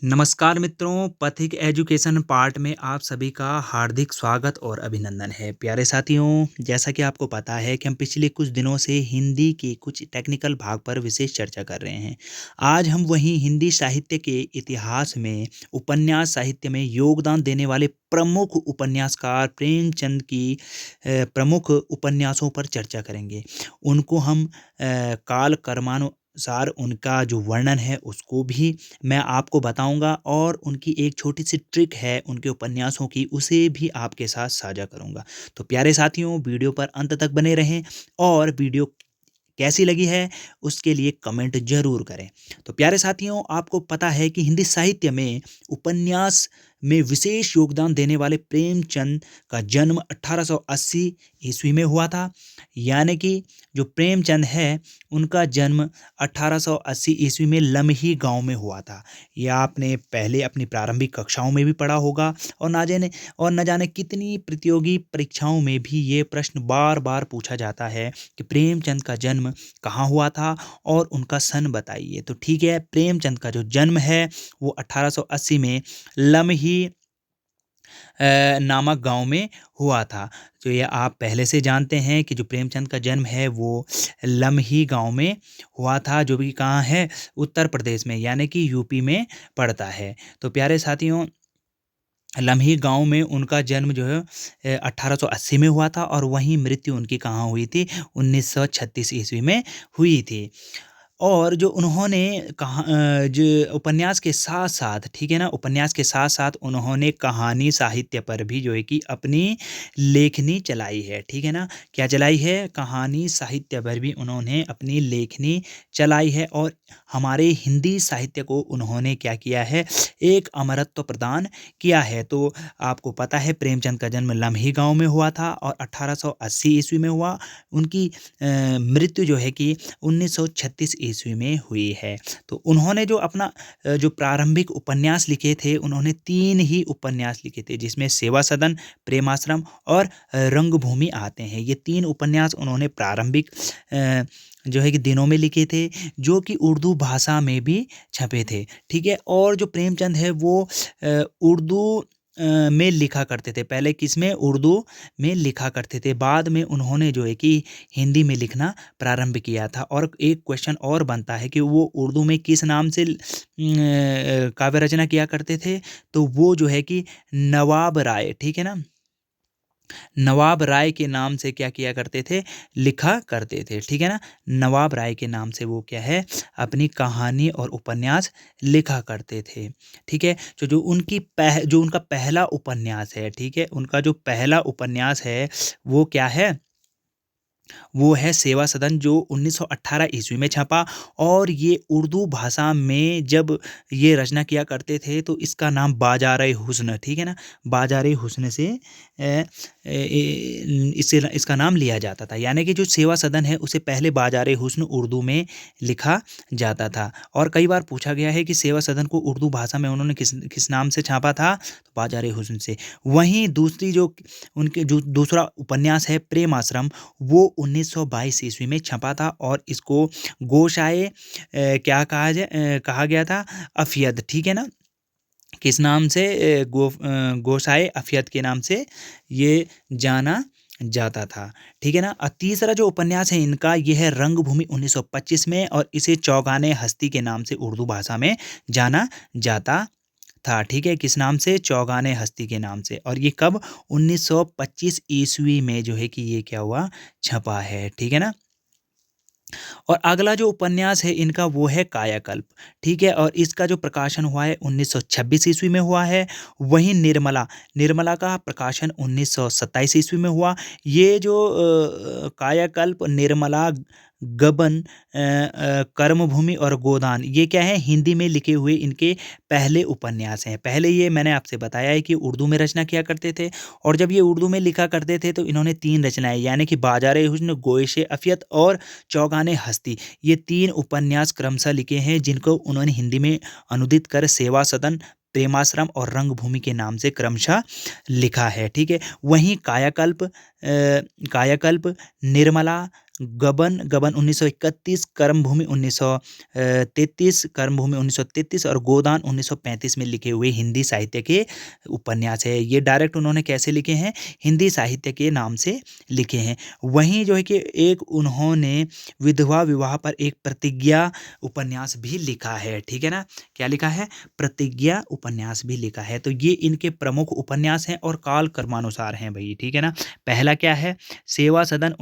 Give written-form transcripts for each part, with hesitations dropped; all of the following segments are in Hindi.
नमस्कार मित्रों, पथिक एजुकेशन पार्ट में आप सभी का हार्दिक स्वागत और अभिनंदन है। प्यारे साथियों, जैसा कि आपको पता है कि हम पिछले कुछ दिनों से हिंदी के कुछ टेक्निकल भाग पर विशेष चर्चा कर रहे हैं। आज हम वहीं हिंदी साहित्य के इतिहास में उपन्यास साहित्य में योगदान देने वाले प्रमुख उपन्यासकार प्रेमचंद की प्रमुख उपन्यासों पर चर्चा करेंगे। उनको हम काल कर्मानुसार उनका जो वर्णन है उसको भी मैं आपको बताऊँगा और उनकी एक छोटी-सी ट्रिक है उनके उपन्यासों की, उसे भी आपके साथ साझा करूँगा। तो प्यारे साथियों, वीडियो पर अंत तक बने रहें और वीडियो कैसी लगी है उसके लिए कमेंट ज़रूर करें। तो प्यारे साथियों, आपको पता है कि हिंदी साहित्य में उपन्यास में विशेष योगदान देने वाले प्रेमचंद का जन्म 1880 ईस्वी में हुआ था। यानी कि जो प्रेमचंद है उनका जन्म 1880 ईस्वी में लम्ही गांव में हुआ था। यह आपने पहले अपनी प्रारंभिक कक्षाओं में भी पढ़ा होगा और न जाने कितनी प्रतियोगी परीक्षाओं में भी ये प्रश्न बार बार पूछा जाता है कि प्रेमचंद का जन्म कहाँ हुआ था और उनका सन बताइए। तो ठीक है, प्रेमचंद का जो जन्म है वो 1880 में लम्ही नामक गांव में हुआ था। तो ये आप पहले से जानते हैं कि जो प्रेमचंद का जन्म है वो लम्ही गांव में हुआ था, जो भी कहाँ है, उत्तर प्रदेश में, यानी कि यूपी में पड़ता है। तो प्यारे साथियों, लम्ही गांव में उनका जन्म जो है 1880 में हुआ था और वहीं मृत्यु उनकी कहाँ हुई थी, 1936 ईस्वी में हुई थी। और जो उन्होंने जो उपन्यास के साथ-साथ, ठीक है ना, उपन्यास के साथ-साथ उन्होंने कहानी साहित्य पर भी जो है कि अपनी लेखनी चलाई है, ठीक है ना? क्या चलाई है? कहानी साहित्य पर भी उन्होंने अपनी लेखनी चलाई है और हमारे हिंदी साहित्य को उन्होंने क्या किया है? एक अमरत्व प्रदान किया है। तो आपको पता है प्रेमचंद का जन्म लम्ही गाँव में हुआ था और 1880 ईस्वी में हुआ। उनकी मृत्यु जो है कि 1936 ईस्वी में हुई है। तो उन्होंने जो अपना जो प्रारंभिक उपन्यास लिखे थे, उन्होंने 3 ही उपन्यास लिखे थे, जिसमें सेवा सदन, प्रेमाश्रम और रंगभूमि आते हैं। ये 3 उपन्यास उन्होंने प्रारंभिक जो है कि दिनों में लिखे थे, जो कि उर्दू भाषा में भी छपे थे, ठीक है? और जो प्रेमचंद है वो उर्दू में लिखा करते थे। पहले किसमें? उर्दू में लिखा करते थे। बाद में उन्होंने जो है कि हिंदी में लिखना प्रारंभ किया था। और एक क्वेश्चन और बनता है कि वो उर्दू में किस नाम से काव्य रचना किया करते थे? तो वो जो है कि नवाब राय, ठीक है ना? नवाब राय के नाम से क्या किया करते थे? लिखा करते थे, ठीक है ना? नवाब राय के नाम से वो क्या है? अपनी कहानी और उपन्यास लिखा करते थे, ठीक है? जो उनका पहला उपन्यास है, ठीक है? उनका जो पहला उपन्यास है, वो क्या है? वो है सेवा सदन, जो 1918 ईस्वी में छपा। और ये उर्दू भाषा में जब ये रचना किया करते थे तो इसका नाम बाज़ारे हुस्न, ठीक है ना? बाज़ारे हुस्न से इसका नाम लिया जाता था। यानी कि जो सेवा सदन है उसे पहले बाज़ारे हुस्न उर्दू में लिखा जाता था। और कई बार पूछा गया है कि सेवा सदन को उर्दू भाषा में उन्होंने किस किस नाम से छापा था? तो बाज़ारे हुस्न से। वहीं दूसरी जो उनके जो दूसरा उपन्यास है प्रेम आश्रम, वो 1922 ईस्वी में छपा था और इसको गोशाए कहा गया था? अफ़यद, ठीक है ना? किस नाम से? गोशाए अफ़यद के नाम से ये जाना जाता था, ठीक है ना? तीसरा जो उपन्यास है इनका, ये है रंगभूमि 1925 में, और इसे चौगाने हस्ती के नाम से उर्दू भाषा में जाना जाता था, ठीक है? किस नाम से? चौगाने हस्ती के नाम से। और ये कब? 1925 ईस्वी में जो है कि ये क्या हुआ? छपा है, ठीक है ना? और अगला जो उपन्यास है इनका वो है कायाकल्प, ठीक है? और इसका जो प्रकाशन हुआ है 1926 ईस्वी में हुआ है। वहीं निर्मला का प्रकाशन 1927 ईस्वी में हुआ। ये जो कायाकल्प, निर्मला, गबन, कर्मभूमि और गोदान, ये क्या है? हिंदी में लिखे हुए इनके पहले उपन्यास हैं। पहले ये मैंने आपसे बताया है कि उर्दू में रचना किया करते थे, और जब ये उर्दू में लिखा करते थे तो इन्होंने 3 रचनाएँ, यानी कि बाज़ारे हुस्न, गोइशे अफ़यद और चौगाने हस्ती, ये 3 उपन्यास क्रमशः लिखे हैं, जिनको उन्होंने हिंदी में अनुदित कर सेवा सदन, प्रेमाश्रम और रंगभूमि के नाम से क्रमशः लिखा है, ठीक है? वहीं कायाकल्प, निर्मला, गबन गबन 1931, कर्मभूमि 1933 और गोदान 1935 में लिखे हुए हिंदी साहित्य के उपन्यास है। ये डायरेक्ट उन्होंने कैसे लिखे हैं? हिंदी साहित्य के नाम से लिखे हैं। वहीं जो है कि एक उन्होंने विधवा विवाह पर एक प्रतिज्ञा उपन्यास भी लिखा है, ठीक है ना? क्या लिखा है? प्रतिज्ञा उपन्यास भी लिखा है। तो ये इनके प्रमुख उपन्यास हैं और काल क्रमानुसार हैं भई, ठीक है ना? पहला क्या है? सेवा सदन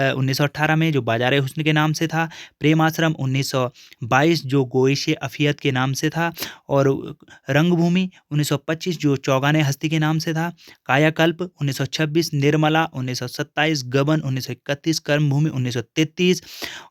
1918 में जो बाज़ारे हुस्न के नाम से था, प्रेम आश्रम 1922 जो गोइशे अफ़ियत के नाम से था, और रंगभूमि 1925 जो चौगाने हस्ती के नाम से था, कायाकल्प 1926, निर्मला 1927, गबन 1931, कर्मभूमि 1933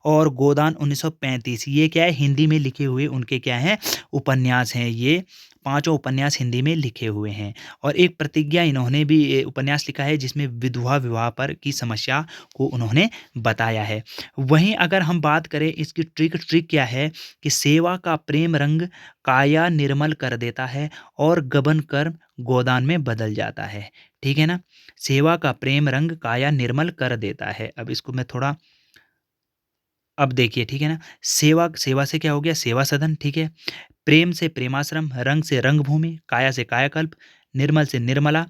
और गोदान 1935। ये क्या है? हिंदी में लिखे हुए उनके क्या हैं? उपन्यास हैं। ये पाँचों उपन्यास हिंदी में लिखे हुए हैं। और एक प्रतिज्ञा इन्होंने भी उपन्यास लिखा है जिसमें विधवा विवाह पर की समस्या को उन्होंने बताया है। वहीं अगर हम बात करें इसकी ट्रिक क्या है कि सेवा का प्रेम रंग काया निर्मल कर देता है और गबन कर्म गोदान में बदल जाता है, ठीक है ना? सेवा का प्रेम रंग काया निर्मल कर देता है। अब इसको मैं थोड़ा, अब देखिए, ठीक है ना? सेवा सेवा से क्या हो गया? सेवा सदन, ठीक है? प्रेम से प्रेमाश्रम, रंग से रंगभूमि, काया से कायाकल्प, निर्मल से निर्मला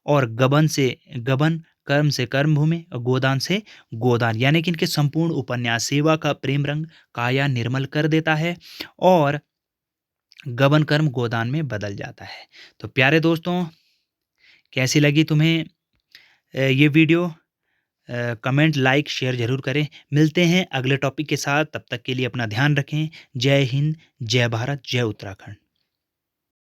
और गबन से गबन, कर्म से कर्मभूमि और गोदान से गोदान। यानी कि इनके संपूर्ण उपन्यास सेवा का प्रेम रंग काया निर्मल कर देता है और गबन कर्म गोदान में बदल जाता है। तो प्यारे दोस्तों, कैसी लगी तुम्हें ये वीडियो? कमेंट, लाइक, शेयर ज़रूर करें। मिलते हैं अगले टॉपिक के साथ, तब तक के लिए अपना ध्यान रखें। जय हिंद, जय भारत, जय उत्तराखंड।